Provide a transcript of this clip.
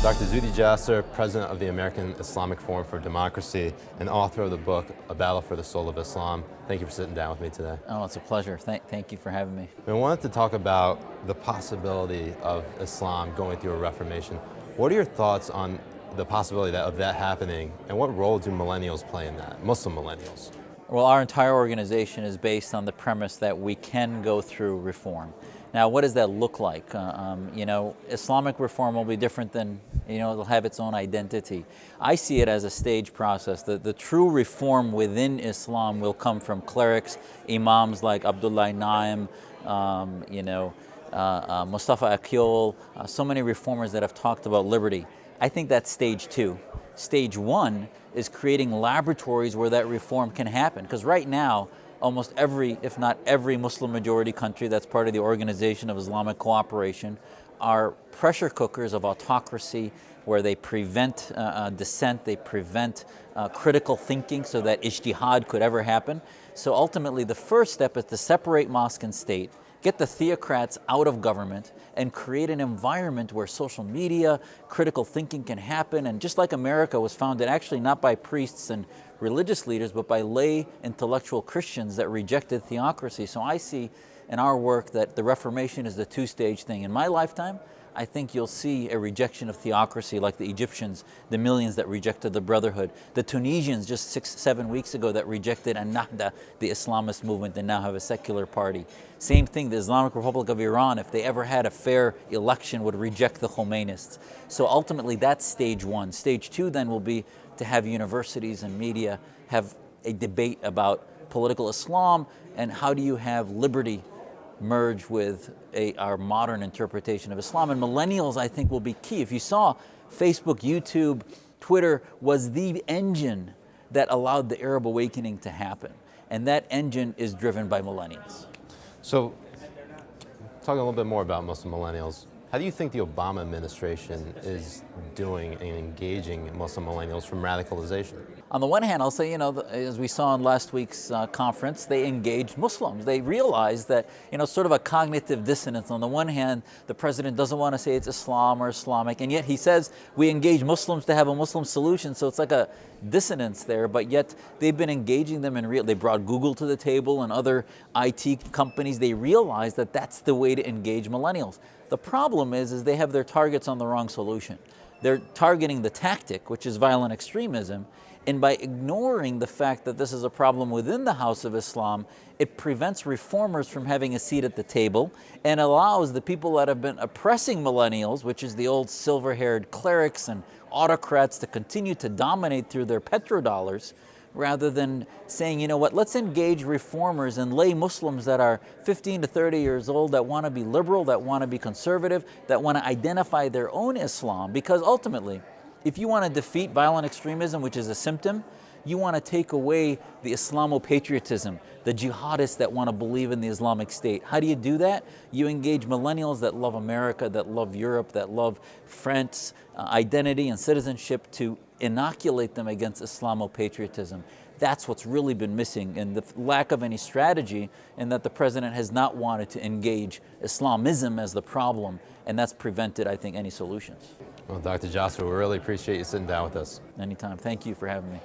Dr. Jasser, president of the American Islamic Forum for Democracy and author of the book, A Battle for the Soul of Islam. Thank you for sitting down with me today. Oh, it's a pleasure. Thank you for having me. I wanted to talk about the possibility of Islam going through a reformation. What are your thoughts on the possibility of that happening, and what role do millennials play in that, Muslim millennials? Well, our entire organization is based on the premise that we can go through reform. Now, what does that look like? Islamic reform will be different than, it'll have its own identity. I see it as a stage process. The true reform within Islam will come from clerics, imams like Abdullah Naim, Mustafa Akyol, so many reformers that have talked about liberty. I think that's stage two. Stage one is creating laboratories where that reform can happen. Because right now, almost every, if not every Muslim majority country that's part of the Organization of Islamic Cooperation are pressure cookers of autocracy where they prevent dissent, they prevent critical thinking so that ijtihad could ever happen. So ultimately the first step is to separate mosque and state, get the theocrats out of government, and create an environment where social media, critical thinking can happen. And just like America was founded actually not by priests and religious leaders, but by lay intellectual Christians that rejected theocracy. So I see in our work that the Reformation is the two-stage thing. In my lifetime, I think you'll see a rejection of theocracy like the Egyptians, the millions that rejected the Brotherhood, the Tunisians just 6-7 weeks ago that rejected Ennahda, the Islamist movement, and now have a secular party. Same thing, the Islamic Republic of Iran, if they ever had a fair election, would reject the Khomeinists. So ultimately that's stage one. Stage two then will be to have universities and media have a debate about political Islam and how do you have liberty merge with our modern interpretation of Islam. And millennials, I think, will be key. If you saw, Facebook, YouTube, Twitter was the engine that allowed the Arab awakening to happen. And that engine is driven by millennials. So, talking a little bit more about Muslim millennials, how do you think the Obama administration is doing and engaging Muslim millennials from radicalization? On the one hand, I'll say, as we saw in last week's conference, they engaged Muslims. They realized that, sort of a cognitive dissonance. On the one hand, the president doesn't want to say it's Islam or Islamic, and yet he says we engage Muslims to have a Muslim solution. So it's like a dissonance there, but yet they've been engaging them in they brought Google to the table and other IT companies. They realized that that's the way to engage millennials. The problem is they have their targets on the wrong solution. They're targeting the tactic, which is violent extremism, and by ignoring the fact that this is a problem within the House of Islam, it prevents reformers from having a seat at the table and allows the people that have been oppressing millennials, which is the old silver-haired clerics and autocrats, to continue to dominate through their petrodollars, rather than saying, let's engage reformers and lay Muslims that are 15 to 30 years old that want to be liberal, that want to be conservative, that want to identify their own Islam. Because ultimately, if you want to defeat violent extremism, which is a symptom, you want to take away the Islamo-patriotism, the jihadists that want to believe in the Islamic State. How do you do that? You engage millennials that love America, that love Europe, that love French identity and citizenship to inoculate them against Islamo-patriotism. That's what's really been missing, and the lack of any strategy, and that the president has not wanted to engage Islamism as the problem, and that's prevented, I think, any solutions. Well, Dr. Jasser, we really appreciate you sitting down with us. Anytime. Thank you for having me.